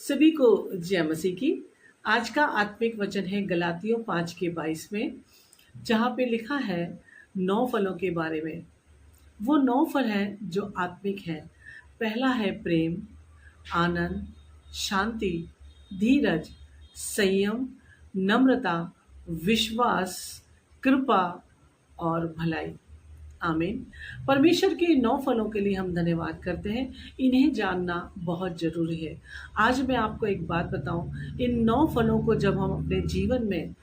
सभी को जय मसीह की। आज का आत्मिक वचन है गलातियों 5 के 22 में, जहाँ पे लिखा है 9 फलों के बारे में। वो 9 फल हैं जो आत्मिक हैं। पहला है प्रेम, आनंद, शांति, धीरज, संयम, नम्रता, विश्वास, कृपा और भलाई। आमीन। परमेश्वर के 9 फलों के लिए हम धन्यवाद करते हैं। इन्हें जानना बहुत ज़रूरी है। आज मैं आपको एक बात बताऊं, इन 9 फलों को जब हम अपने जीवन में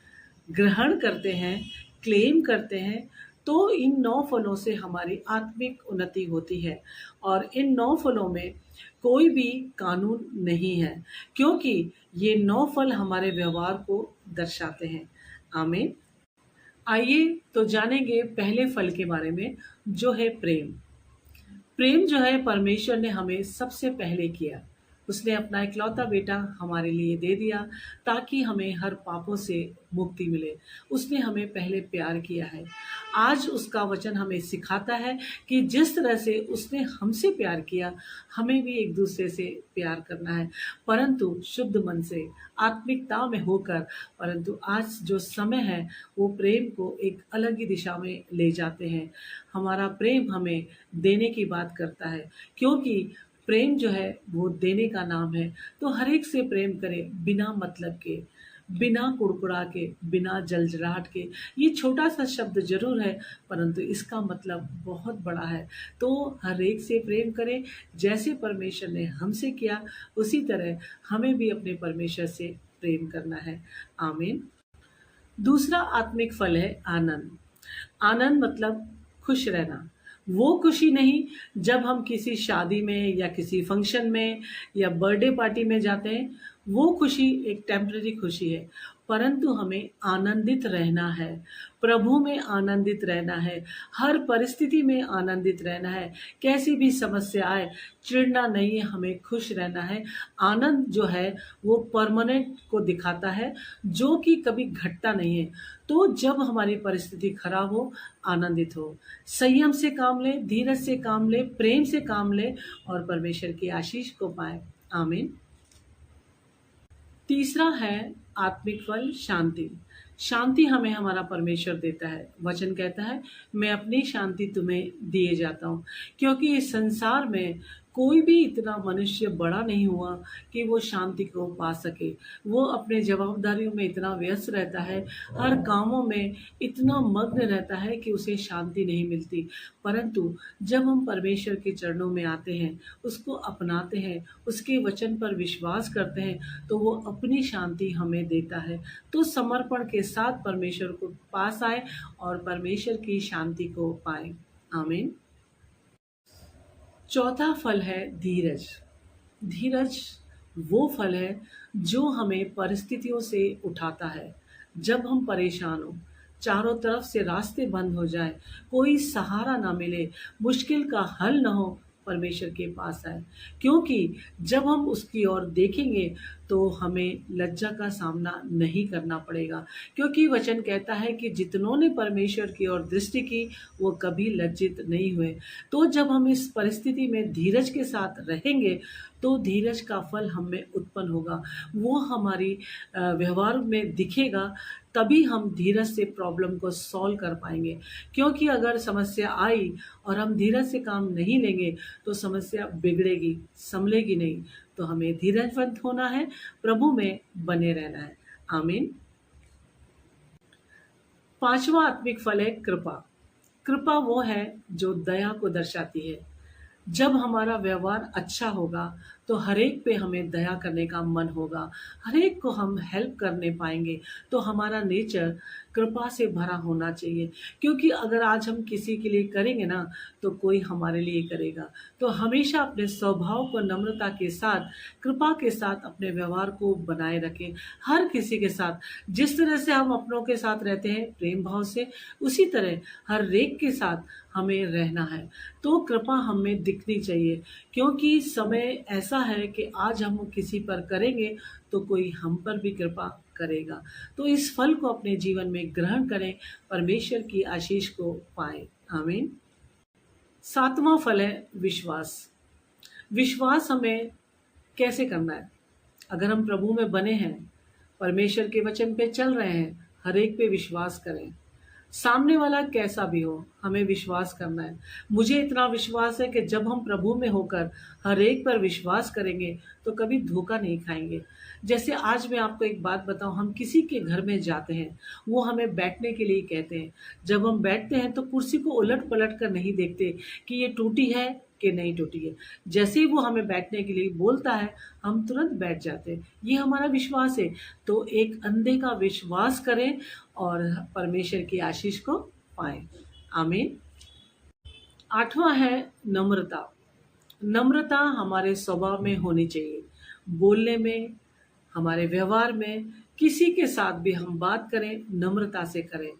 ग्रहण करते हैं, क्लेम करते हैं, तो इन 9 फलों से हमारी आत्मिक उन्नति होती है। और इन 9 फलों में कोई भी कानून नहीं है, क्योंकि ये 9 फल हमारे व्यवहार को दर्शाते हैं। आमीन। आइए तो जानेंगे पहले फल के बारे में, जो है प्रेम। प्रेम जो है परमेश्वर ने हमें सबसे पहले किया। उसने अपना इकलौता बेटा हमारे लिए दे दिया ताकि हमें हर पापों से मुक्ति मिले। उसने हमें पहले प्यार किया है। आज उसका वचन हमें सिखाता है कि जिस तरह से उसने हमसे प्यार किया, हमें भी एक दूसरे से प्यार करना है, परंतु शुद्ध मन से, आत्मिकता में होकर। परंतु आज जो समय है वो प्रेम को एक अलग ही दिशा में ले जाते हैं। हमारा प्रेम हमें देने की बात करता है, क्योंकि प्रेम जो है वो देने का नाम है। तो हर एक से प्रेम करें, बिना मतलब के, बिना कुड़कुड़ा के, बिना जलजलाहट के। ये छोटा सा शब्द जरूर है, परंतु इसका मतलब बहुत बड़ा है। तो हर एक से प्रेम करें, जैसे परमेश्वर ने हमसे किया उसी तरह हमें भी अपने परमेश्वर से प्रेम करना है। आमीन। दूसरा आत्मिक फल है आनंद। आनंद मतलब खुश रहना। वो खुशी नहीं जब हम किसी शादी में या किसी फंक्शन में या बर्थडे पार्टी में जाते हैं। वो खुशी एक टेम्पररी खुशी है, परंतु हमें आनंदित रहना है। प्रभु में आनंदित रहना है। हर परिस्थिति में आनंदित रहना है। कैसी भी समस्या आए, चिढ़ना नहीं है, हमें खुश रहना है। आनंद जो है वो परमानेंट को दिखाता है, जो कि कभी घटता नहीं है। तो जब हमारी परिस्थिति खराब हो, आनंदित हो, संयम से काम ले, धीरज से काम ले, प्रेम से काम ले और परमेश्वर की आशीष को पाए। आमीन। तीसरा है आत्मिक फल शांति। शांति हमें हमारा परमेश्वर देता है। वचन कहता है, मैं अपनी शांति तुम्हें दिए जाता हूँ। क्योंकि इस संसार में कोई भी इतना मनुष्य बड़ा नहीं हुआ कि वो शांति को पा सके। वो अपने जवाबदारियों में इतना व्यस्त रहता है, हर कामों में इतना मग्न रहता है कि उसे शांति नहीं मिलती। परंतु जब हम परमेश्वर के चरणों में आते हैं, उसको अपनाते हैं, उसके वचन पर विश्वास करते हैं, तो वो अपनी शांति हमें देता है। तो समर्पण के साथ परमेश्वर को पास आए और परमेश्वर की शांति को पाए। आमीन। चौथा फल है धीरज। धीरज वो फल है जो हमें परिस्थितियों से उठाता है। जब हम परेशान हो, चारों तरफ से रास्ते बंद हो जाए, कोई सहारा ना मिले, मुश्किल का हल ना हो, परमेश्वर के पास आए। क्योंकि जब हम उसकी ओर देखेंगे तो हमें लज्जा का सामना नहीं करना पड़ेगा। क्योंकि वचन कहता है कि जितनों ने परमेश्वर की ओर दृष्टि की, वो कभी लज्जित नहीं हुए। तो जब हम इस परिस्थिति में धीरज के साथ रहेंगे, तो धीरज का फल हम में उत्पन्न होगा। वो हमारी व्यवहार में दिखेगा। तभी हम धीरज से प्रॉब्लम को सॉल्व कर पाएंगे। क्योंकि अगर समस्या आई और हम धीरज से काम नहीं लेंगे, तो समस्या बिगड़ेगी, संभलेगी नहीं। तो हमें धीरजवंत होना है, प्रभु में बने रहना है। आमीन। पांचवा आत्मिक फल है कृपा। कृपा वो है जो दया को दर्शाती है। जब हमारा व्यवहार अच्छा होगा, तो हर एक पे हमें दया करने का मन होगा, हर एक को हम हेल्प करने पाएंगे। तो हमारा नेचर कृपा से भरा होना चाहिए। क्योंकि अगर आज हम किसी के लिए करेंगे ना, तो कोई हमारे लिए करेगा। तो हमेशा अपने स्वभाव को नम्रता के साथ, कृपा के साथ अपने व्यवहार को बनाए रखें। हर किसी के साथ जिस तरह से हम अपनों के साथ रहते हैं प्रेम भाव से, उसी तरह हर एक के साथ हमें रहना है। तो कृपा हमें दिखनी चाहिए। क्योंकि समय ऐसा है कि आज हम किसी पर करेंगे तो कोई हम पर भी कृपा करेगा। तो इस फल को अपने जीवन में ग्रहण करें, परमेश्वर की आशीष को पाएं। आमीन। सातवां फल है विश्वास। विश्वास हमें कैसे करना है? अगर हम प्रभु में बने हैं, परमेश्वर के वचन पे चल रहे हैं, हर एक पे विश्वास करें। सामने वाला कैसा भी हो, हमें विश्वास करना है। मुझे इतना विश्वास है कि जब हम प्रभु में होकर हर एक पर विश्वास करेंगे तो कभी धोखा नहीं खाएंगे। जैसे आज मैं आपको एक बात बताऊं, हम किसी के घर में जाते हैं, वो हमें बैठने के लिए कहते हैं। जब हम बैठते हैं तो कुर्सी को उलट पलट कर नहीं देखते कि ये टूटी है कि नहीं टूटी है। जैसे ही वो हमें बैठने के लिए बोलता है, हम तुरंत बैठ जाते हैं। ये हमारा विश्वास है। तो एक अंधे का विश्वास करें और परमेश्वर की आशीष को पाएं। आमीन। आठवां है नम्रता। नम्रता हमारे स्वभाव में होनी चाहिए। बोलने में, हमारे व्यवहार में, किसी के साथ भी हम बात करें, नम्रता से करें,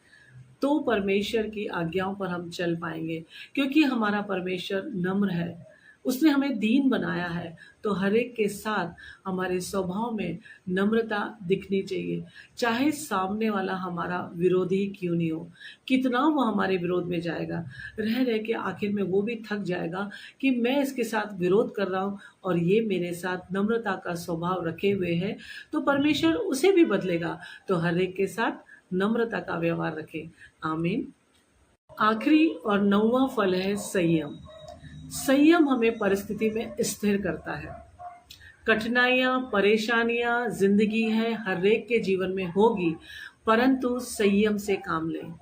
तो परमेश्वर की आज्ञाओं पर हम चल पाएंगे। क्योंकि हमारा परमेश्वर नम्र है, उसने हमें दीन बनाया है। तो हर एक के साथ हमारे स्वभाव में नम्रता दिखनी चाहिए। चाहे सामने वाला हमारा विरोधी क्यों नहीं हो, कितना वो हमारे विरोध में जाएगा, रह रह के आखिर में वो भी थक जाएगा कि मैं इसके साथ विरोध कर रहा हूँ और ये मेरे साथ नम्रता का स्वभाव रखे हुए है, तो परमेश्वर उसे भी बदलेगा। तो हर एक के साथ नम्रता का व्यवहार रखें। आमीन। आखिरी और नौवां फल है संयम। संयम हमें परिस्थिति में स्थिर करता है। कठिनाइयाँ, परेशानियाँ ज़िंदगी है, हर एक के जीवन में होगी, परंतु संयम से काम लें।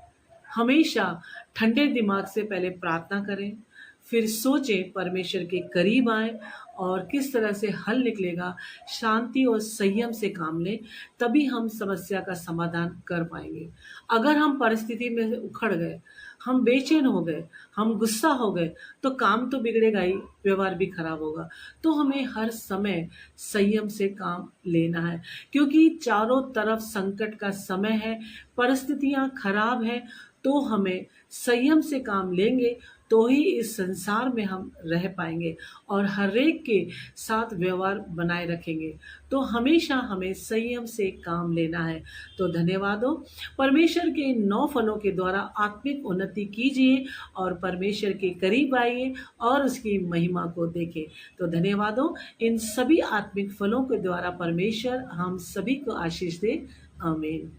हमेशा ठंडे दिमाग से पहले प्रार्थना करें, फिर सोचें, परमेश्वर के करीब आएँ और किस तरह से हल निकलेगा। शांति और संयम से काम लें, तभी हम समस्या का समाधान कर पाएँगे। अगर हम परिस्थिति में उखड़ गए, हम बेचैन हो गए, हम गुस्सा हो गए, तो काम तो बिगड़ेगा ही, व्यवहार भी खराब होगा। तो हमें हर समय संयम से काम लेना है, क्योंकि चारों तरफ संकट का समय है, परिस्थितियां खराब है। तो हमें संयम से काम लेंगे तो ही इस संसार में हम रह पाएंगे और हर एक के साथ व्यवहार बनाए रखेंगे। तो हमेशा हमें संयम से काम लेना है। तो धन्यवाद हो। परमेश्वर के इन 9 फलों के द्वारा आत्मिक उन्नति कीजिए और परमेश्वर के करीब आइए और उसकी महिमा को देखें। तो धन्यवाद हो। इन सभी आत्मिक फलों के द्वारा परमेश्वर हम सभी को आशीष दे। आमीन।